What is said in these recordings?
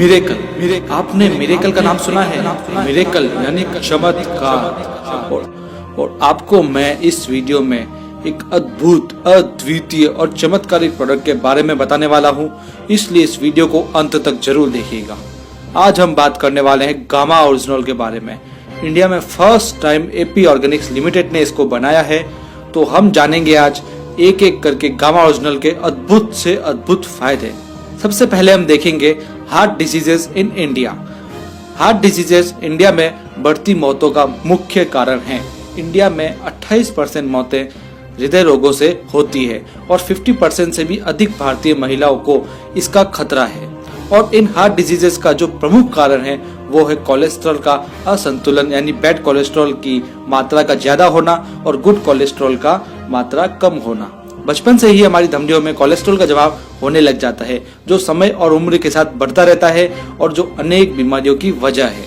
Miracle, आपने miracle का नाम सुना है? मिरेकल यानी चमत्कार। और आपको मैं इस वीडियो में एक अद्भुत, अद्वितीय और चमत्कारिक प्रोडक्ट के बारे में बताने वाला हूं, इसलिए इस वीडियो को अंत तक जरूर देखिएगा। आज हम बात करने वाले हैं गामा ओरिजिनल के बारे में। इंडिया में first time AP Organics limited ने इसको बनाया है, तो हम जानेंगे आज एक एक करके गामा ओरिजिनल के अद्भुत से अद्भुत फायदे। सबसे पहले हम देखेंगे heart diseases in India. Heart diseases India में बढ़ती मौतों का मुख्य कारण है। इंडिया में 28% मौतें हृदय रोगों से होती है और 50% से भी अधिक भारतीय महिलाओं को इसका खतरा है। और इन हार्ट डिजीजेस का जो प्रमुख कारण है वो है कोलेस्ट्रॉल का असंतुलन, यानी बैड कोलेस्ट्रॉल की मात्रा का ज्यादा होना और गुड कोलेस्ट्रॉल का मात्रा कम होना। बचपन से ही हमारी धमनियों में कोलेस्ट्रॉल का जमाव होने लग जाता है, जो समय और उम्र के साथ बढ़ता रहता है और जो अनेक बीमारियों की वजह है।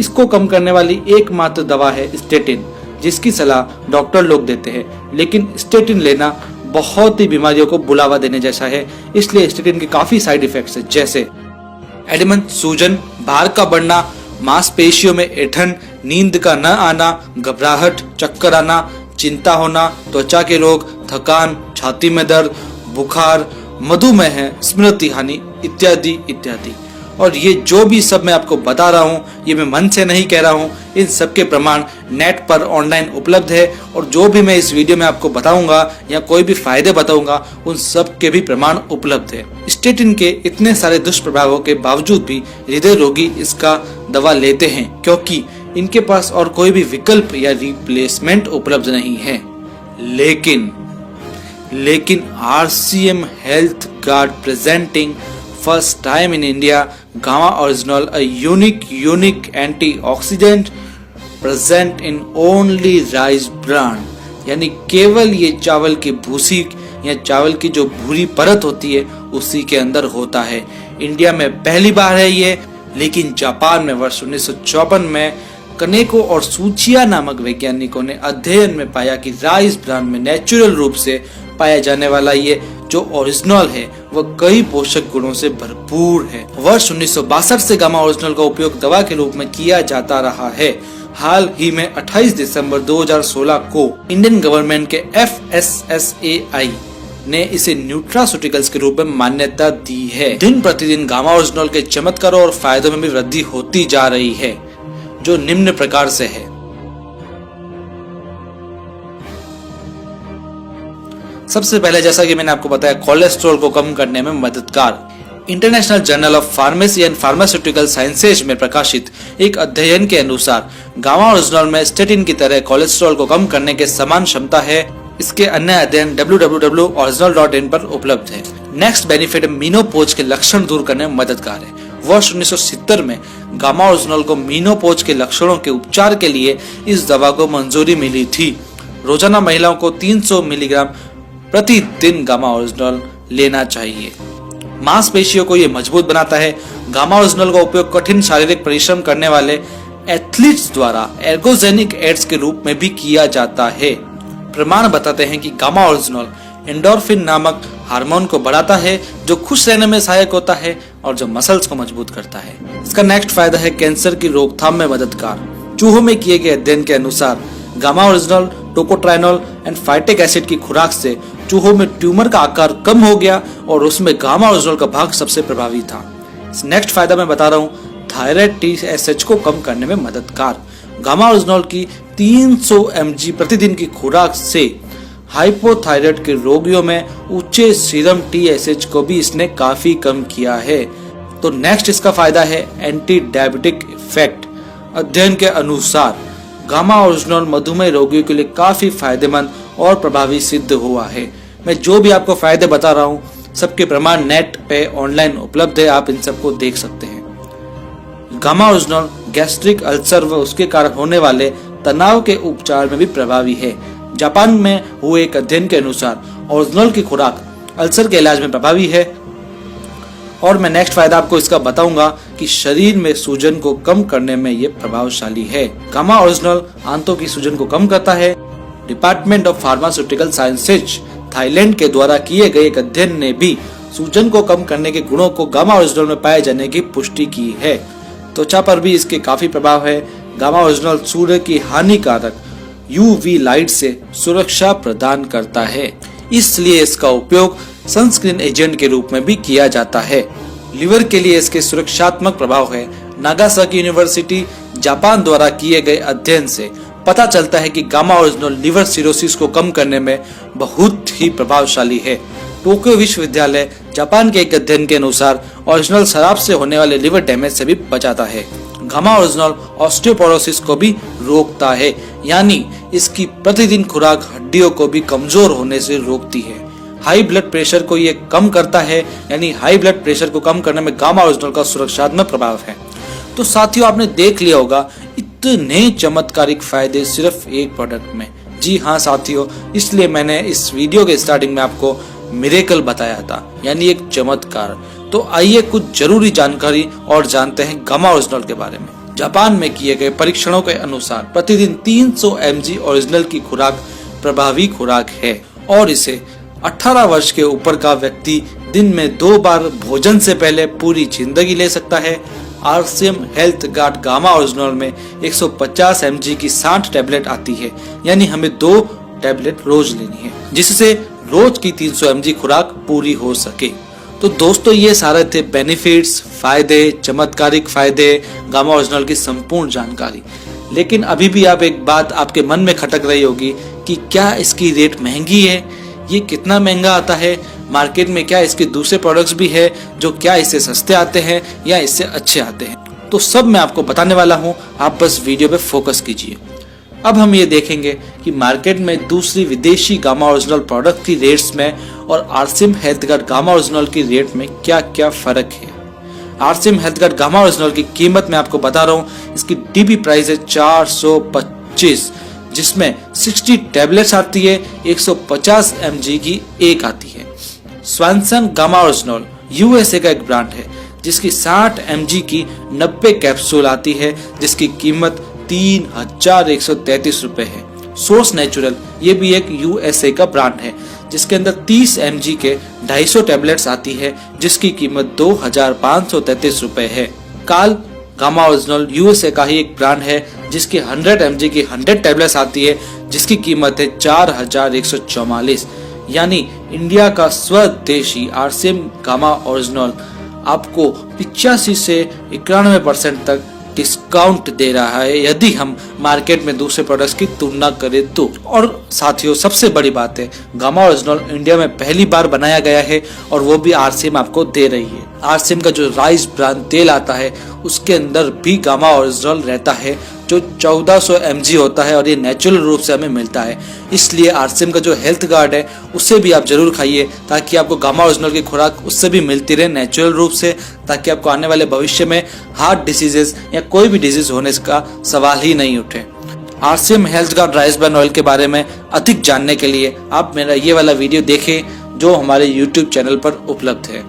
इसको कम करने वाली एकमात्र दवा है स्टेटिन, जिसकी सलाह डॉक्टर लोग देते हैं, लेकिन स्टेटिन लेना बहुत ही बीमारियों को बुलावा देने जैसा है। इसलिए स्टेटिन के काफी साइड इफेक्ट्स है, जैसे एडिमन, सूजन, भार का बढ़ना, मांसपेशियों में ऐंठन, नींद का न आना, घबराहट, चक्कर आना, चिंता होना, त्वचा के रोग, थकान, छाती में दर्द, बुखार, मधुमेह, स्मृति हानि इत्यादि इत्यादि। और ये जो भी सब मैं आपको बता रहा हूँ, ये मैं मन से नहीं कह रहा हूँ। इन सब के प्रमाण नेट पर ऑनलाइन उपलब्ध है और जो भी मैं इस वीडियो में आपको बताऊंगा या कोई भी फायदे बताऊंगा, उन सब के भी प्रमाण उपलब्ध है। स्टेटिन के इतने सारे दुष्प्रभावों के बावजूद भी हृदय रोगी इसका दवा लेते हैं, क्योंकि इनके पास और कोई भी विकल्प या रिप्लेसमेंट उपलब्ध नहीं है। लेकिन RCM health guard presenting first time in India gamma original, a unique antioxidant present in only rice bran, यानी केवल ये चावल की भूसी या चावल की जो भूरी परत होती है उसी के अंदर होता है। इंडिया में पहली बार है ये, लेकिन जापान में वर्ष 1954 में कनेको और सूचिया नामक वैज्ञानिकों ने अध्ययन में पाया कि राइस ब्रान में नेचुरल रूप से पाया जाने वाला ये जो ओरिजिनल है वह कई पोषक गुणों से भरपूर है। वर्ष 1962 से गामा ओरिजिनल का उपयोग दवा के रूप में किया जाता रहा है। हाल ही में 28 दिसंबर 2016 को इंडियन गवर्नमेंट के FSSAI ने इसे न्यूट्रास्यूटिकल्स के रूप में मान्यता दी है। दिन प्रतिदिन गामा ओरिजिनल के चमत्कारों और फायदों में भी वृद्धि होती जा रही है, जो निम्न प्रकार से है। सबसे पहले, जैसा कि मैंने आपको बताया, कोलेस्ट्रॉल को कम करने में मददगार। International journal of pharmacy and pharmaceutical sciences में प्रकाशित एक अध्ययन के अनुसार गामा ओरिजिनल में स्टेटिन की तरह कोलेस्ट्रॉल को कम करने के समान क्षमता है। इसके अन्य अध्ययन www.original.in पर उपलब्ध है। नेक्स्ट बेनिफिट, मीनोपॉज के लक्षण दूर करने में मददगार है। वर्ष 1970 में गामा ओरिजिनल को मीनोपॉज के लक्षणों के उपचार के लिए इस दवा को मंजूरी मिली थी। रोजाना महिलाओं को 300 मिलीग्राम प्रतिदिन गामा ओरिजिनल लेना चाहिए। मांसपेशियों को ये मजबूत बनाता है। गामा ओरिजिनल का उपयोग कठिन शारीरिक परिश्रम करने वाले एथलीट्स द्वारा एर्गोजेनिक एड्स के रूप में भी किया जाता है। प्रमाण बताते हैं कि गामा ओरिजिनल एंडोर्फिन नामक हार्मोन को बढ़ाता है, जो खुश रहने में सहायक होता है और जो मसल्स को मजबूत करता है। इसका नेक्स्ट फायदा है कैंसर की रोकथाम में मददगार। चूहों में किए गए अध्ययन के अनुसार gamma oryzanol, tocotrienol and phytic acid की खुराक से चूहों में ट्यूमर का आकार कम हो गया और उसमें गामा ओरिजिनल का भाग सबसे प्रभावी था। नेक्स्ट फायदा मैं बता रहा हूँ, थायराइड TSH को कम करने में मददगार। गामा ओरिजिनल की 300 mg प्रतिदिन की खुराक से हाइपोथायराइड के रोगियों में ऊंचे सीरम TSH को भी इसने काफी कम किया है। तो नेक्स्ट इसका फायदा है एंटी डायबिटिक इफेक्ट। अध्ययन के अनुसार गामा ओरिजिनल मधुमेह रोगियों के लिए काफी फायदेमंद और प्रभावी सिद्ध हुआ है। मैं जो भी आपको फायदे बता रहा हूँ, सबके प्रमाण नेट पे ऑनलाइन उपलब्ध है, आप इन सबको देख सकते हैं। गामा ओरिजिनल गैस्ट्रिक अल्सर व उसके कारण होने वाले तनाव के उपचार में भी प्रभावी है। जापान में हुए एक अध्ययन के अनुसार ओरिजिनल की खुराक अल्सर के इलाज में प्रभावी है। और मैं नेक्स्ट फायदा आपको इसका बताऊंगा कि शरीर में सूजन को कम करने में ये प्रभावशाली है। गामा ओरिजिनल आंतों की सूजन को कम करता है। Department of pharmaceutical sciences Thailand के द्वारा किए गए एक अध्ययन ने भी सूजन को कम करने के गुणों को गामा ओरिजिनॉल में पाए जाने की पुष्टि की है। त्वचा पर भी इसके काफी प्रभाव है। गामा ओरिजिनॉल सूर्य की हानिकारक यूवी लाइट से सुरक्षा प्रदान करता है, इसलिए इसका उपयोग सनस्क्रीन एजेंट के रूप में भी किया जाता है। लिवर के लिए इसके सुरक्षात्मक प्रभाव है। नागासाकी यूनिवर्सिटी जापान द्वारा किए गए अध्ययन से पता चलता है कि गामा ओरिजिनॉल लिवर सिरोसिस को कम करने में बहुत ही प्रभावशाली है। टोक्यो विश्वविद्यालय जापान के एक अध्ययन के अनुसार ओरिजिनॉल शराब से होने वाले लिवर डैमेज से भी बचाता है। गामा ओरिजिनॉल ऑस्टियोपोरोसिस को भी रोकता है, यानी इसकी प्रतिदिन खुराक हड्डियों को भी कमजोर होने से रोकती है। हाई ब्लड प्रेशर को ये कम करता है, यानी हाई ब्लड प्रेशर को कम करने में गामा ओरिजिनॉल का सुरक्षात्मक प्रभाव है। तो साथियों, आपने देख लिया होगा इतने चमत्कारिक फायदे सिर्फ एक प्रोडक्ट में। जी हाँ साथियों, इसलिए मैंने इस वीडियो के स्टार्टिंग में आपको मिरेकल बताया था, यानी एक चमत्कार। तो आइए कुछ जरूरी जानकारी और जानते हैं गामा ओरिजिनॉल के बारे में। जापान में किए गए परीक्षणों के अनुसार प्रतिदिन 300 mg ओरिजिनल की खुराक प्रभावी खुराक है और इसे 18 वर्ष के ऊपर का व्यक्ति दिन में 2 बार भोजन से पहले पूरी जिंदगी ले सकता है। RCM health guard gamma oryzanol में 150 mg की 60 टैबलेट आती है, यानी हमें 2 टैबलेट रोज लेनी है, जिससे रोज की 300 mg खुराक पूरी हो सके। तो दोस्तों, ये सारे थे बेनिफिट्स, फायदे, चमत्कारिक फायदे, गामा ओरिजिनॉल की संपूर्ण जानकारी। लेकिन अभी भी आप एक बात आपके मन में खटक रही होगी कि क्या इसकी रेट महंगी है? ये कितना महंगा आता है? मार्केट में क्या इसके दूसरे प्रोडक्ट्स भी है जो क्या इससे सस्ते आते हैं या इससे अच्छे आते हैं? तो सब मैं आपको बताने वाला हूँ, आप बस वीडियो पे फोकस कीजिए। अब हम ये देखेंगे कि मार्केट में दूसरी विदेशी गामा ओरिजिनल प्रोडक्ट की रेट्स में और RCM health guard gamma original की रेट में क्या क्या फर्क है। RCM health guard gamma original की कीमत मैं आपको बता रहा हूँ, इसकी डीपी प्राइस है 425, जिसमें 60 टैबलेट्स आती है, 150 mg की एक आती है। स्वानसन गामा ओरिजिनल यूएसए का एक ब्रांड है, जिसकी 60 mg की 90 कैप्सूल आती है, जिसकी कीमत 3133 रुपए है। सोर्स नेचुरल ये भी एक यूएसए का ब्रांड है, जिसके अंदर 30 mg के 250 टैबलेट्स आती है, जिसकी कीमत 2533 रुपए है। काल गामा ओरिजिनल यूएसए का ही एक ब्रांड है, जिसकी 100 mg की 100 टैबलेट्स आती है, जिसकी कीमत है 4144, यानी इंडिया का स्वदेशी आरसीएम गामा ओरिजिनल आपको 85 से 91% तक डिस्काउंट दे रहा है, यदि हम मार्केट में दूसरे प्रोडक्ट्स की तुलना करें तो। और साथियों, सबसे बड़ी बात है, गामा ओरिजिनल इंडिया में पहली बार बनाया गया है और वो भी आरसीएम आपको दे रही है। आरसीएम का जो राइस ब्रांड तेल आता है, उसके अंदर भी गामा ओरिजिनल रहता है, जो 1400 mg होता है और ये नेचुरल रूप से हमें मिलता है। इसलिए आरसीएम का जो हेल्थ गार्ड है, उससे भी आप जरूर खाइए, ताकि आपको गामा ओरिजिनल की खुराक उससे भी मिलती रहे नेचुरल रूप से, ताकि आपको आने वाले भविष्य में हार्ट डिसीजेस या कोई भी डिजीज होने का सवाल ही नहीं उठे। RCM health guard rice bran oil के बारे में अधिक जानने के लिए आप मेरा ये वाला वीडियो देखें, जो हमारे यूट्यूब चैनल पर उपलब्ध है।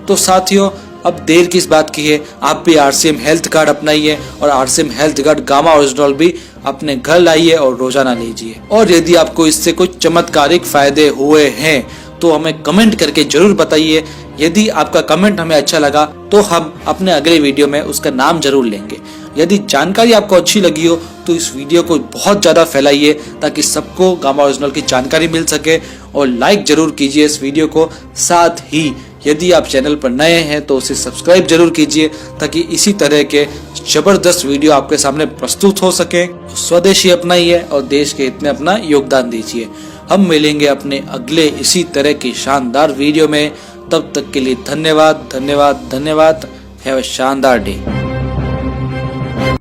तो साथियों, अब देर किस बात की है, आप भी आरसीएम हेल्थ कार्ड अपनाइए और RCM health card gamma original भी अपने घर लाइए और रोजाना लीजिए। और यदि आपको इससे कुछ चमत्कारिक फायदे हुए हैं तो हमें कमेंट करके जरूर बताइए। यदि आपका कमेंट हमें अच्छा लगा तो हम अपने अगले वीडियो में उसका नाम जरूर लेंगे। यदि जानकारी आपको अच्छी लगी हो तो इस वीडियो को बहुत ज्यादा फैलाइए, ताकि सबको गामा ओरिजिनल की जानकारी मिल सके, और लाइक जरूर कीजिए इस वीडियो को। साथ ही यदि आप चैनल पर नए हैं तो उसे सब्सक्राइब जरूर कीजिए, ताकि इसी तरह के जबरदस्त वीडियो आपके सामने प्रस्तुत हो सके। स्वदेशी अपनाइए और देश के हित में अपना योगदान दीजिए। हम मिलेंगे अपने अगले इसी तरह की शानदार वीडियो में। तब तक के लिए धन्यवाद, धन्यवाद, धन्यवाद। हैव अ शानदार डे।